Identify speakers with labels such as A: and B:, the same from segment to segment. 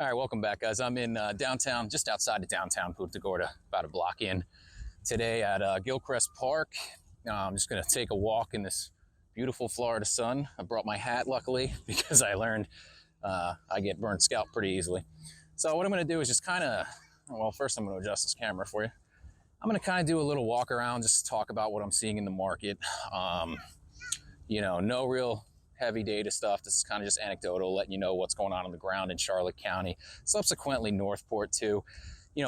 A: All right, welcome back, guys. I'm in downtown, just outside of downtown Punta Gorda, about a block in. Today at Gilchrist Park. I'm just going to take a walk in this beautiful Florida sun. I brought my hat, luckily, because I learned I get burned scalp pretty easily. So what I'm going to do is just kind of, well, first I'm going to adjust this camera for you. I'm going to kind of do a little walk around, just talk about what I'm seeing in the market. No real heavy data stuff. This is kind of just anecdotal, letting you know what's going on the ground in Charlotte County, subsequently Northport too.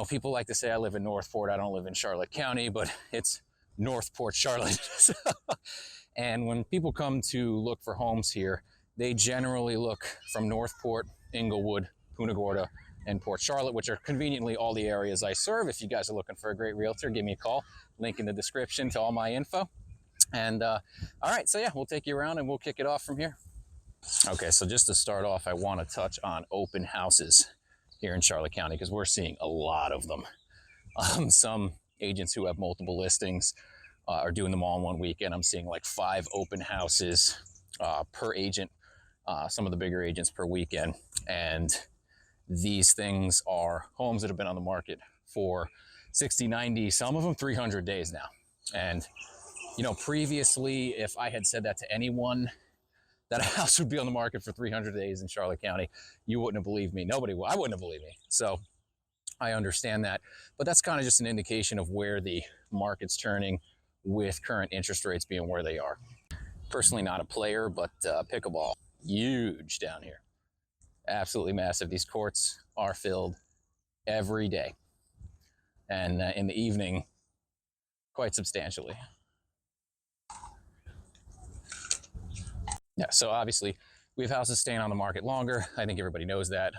A: People like to say I live in Northport. I don't live in Charlotte County, but it's Northport, Charlotte. And when people come to look for homes here, they generally look from Northport, Englewood, Punta Gorda, and Port Charlotte, which are conveniently all the areas I serve. If you guys are looking for a great realtor, give me a call. Link in the description to all my info. And all right, so yeah, we'll take you around and we'll kick it off from here. Okay, so just to start off, I want to touch on open houses here in Charlotte County because we're seeing a lot of them. Some agents who have multiple listings are doing them all in one weekend. I'm seeing like 5 open houses per agent, some of the bigger agents per weekend. And these things are homes that have been on the market for 60, 90, some of them 300 days now. And previously, if I had said that to anyone, that a house would be on the market for 300 days in Charlotte County, you wouldn't have believed me. I wouldn't have believed me. So I understand that, but that's kind of just an indication of where the market's turning with current interest rates being where they are. Personally not a player, but pickleball, huge down here. Absolutely massive. These courts are filled every day. And in the evening, quite substantially. Yeah, so obviously we have houses staying on the market longer. I think everybody knows that.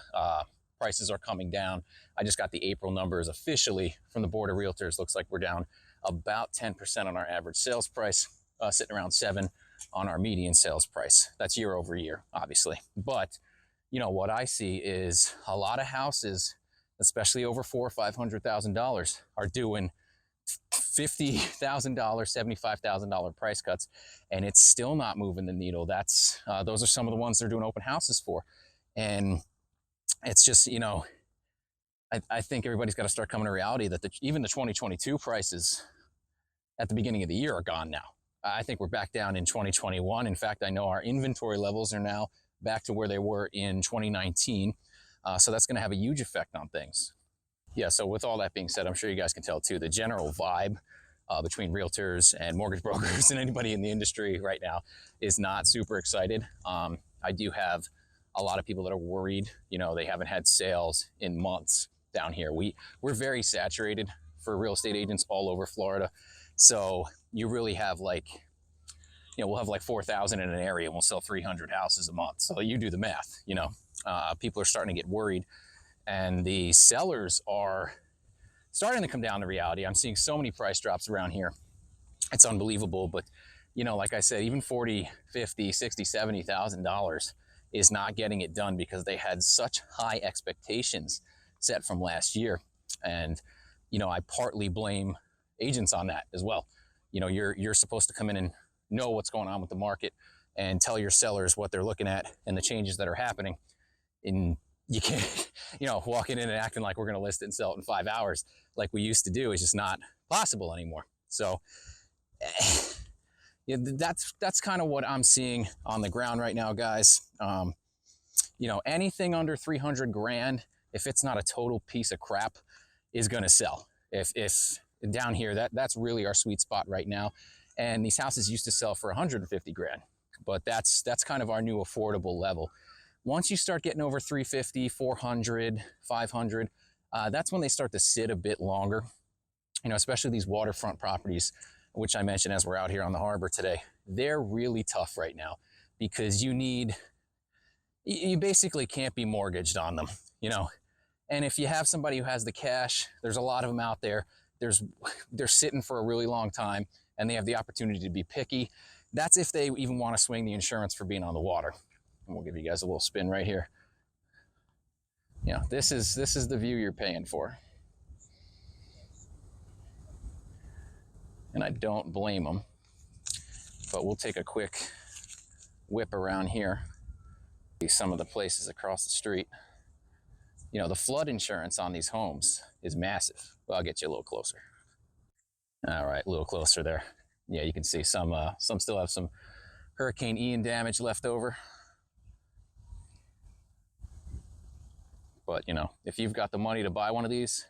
A: Prices are coming down. I just got the April numbers officially from the Board of Realtors. Looks like we're down about 10% on our average sales price, sitting around 7 on our median sales price. That's year over year, obviously. But what I see is a lot of houses, especially over $400,000 or $500,000, are doing $50,000, $75,000 price cuts, and it's still not moving the needle. Those are some of the ones they're doing open houses for. And it's just, I think everybody's got to start coming to reality that even the 2022 prices at the beginning of the year are gone now. I think we're back down in 2021. In fact, I know our inventory levels are now back to where they were in 2019. So that's going to have a huge effect on things. Yeah, so with all that being said, I'm sure you guys can tell too, the general vibe between realtors and mortgage brokers and anybody in the industry right now is not super excited. I do have a lot of people that are worried. They haven't had sales in months down here. We're very saturated for real estate agents all over Florida. So you really have we'll have like 4,000 in an area and we'll sell 300 houses a month. So you do the math, people are starting to get worried. And the sellers are starting to come down to reality. I'm seeing so many price drops around here. It's unbelievable. But, like I said, even $40,000, $50,000, $60,000, $70,000 is not getting it done because they had such high expectations set from last year. And, I partly blame agents on that as well. You're supposed to come in and know what's going on with the market and tell your sellers what they're looking at and the changes that are happening. You can't, walking in and acting like we're going to list it and sell it in 5 hours like we used to do is just not possible anymore. So yeah, that's kind of what I'm seeing on the ground right now, guys. Anything under 300 grand, if it's not a total piece of crap, is going to sell. If down here, that's really our sweet spot right now. And these houses used to sell for 150 grand, but that's kind of our new affordable level. Once you start getting over 350, 400, 500, that's when they start to sit a bit longer. Especially these waterfront properties, which I mentioned as we're out here on the harbor today. They're really tough right now because you basically can't be mortgaged on them, And if you have somebody who has the cash, there's a lot of them out there. They're sitting for a really long time and they have the opportunity to be picky. That's if they even want to swing the insurance for being on the water. And we'll give you guys a little spin right here. This is the view you're paying for. And I don't blame them. But we'll take a quick whip around here. See some of the places across the street. You know, the flood insurance on these homes is massive. Well, I'll get you a little closer. All right, a little closer there. Yeah, you can see some still have some Hurricane Ian damage left over. But, you know, if you've got the money to buy one of these,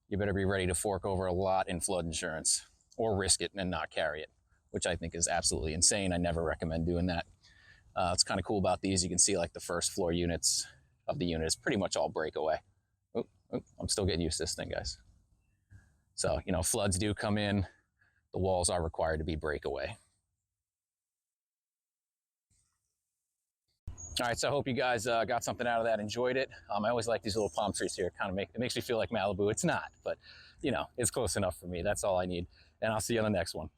A: you better be ready to fork over a lot in flood insurance or risk it and not carry it, which I think is absolutely insane. I never recommend doing that. It's kind of cool about these. You can see like the first floor units of the unit is pretty much all breakaway. I'm still getting used to this thing, guys. So, you know, floods do come in. The walls are required to be breakaway. All right, so I hope you guys got something out of that, enjoyed it. I always like these little palm trees here. It makes me feel like Malibu. It's not, but you know, it's close enough for me. That's all I need. And I'll see you on the next one.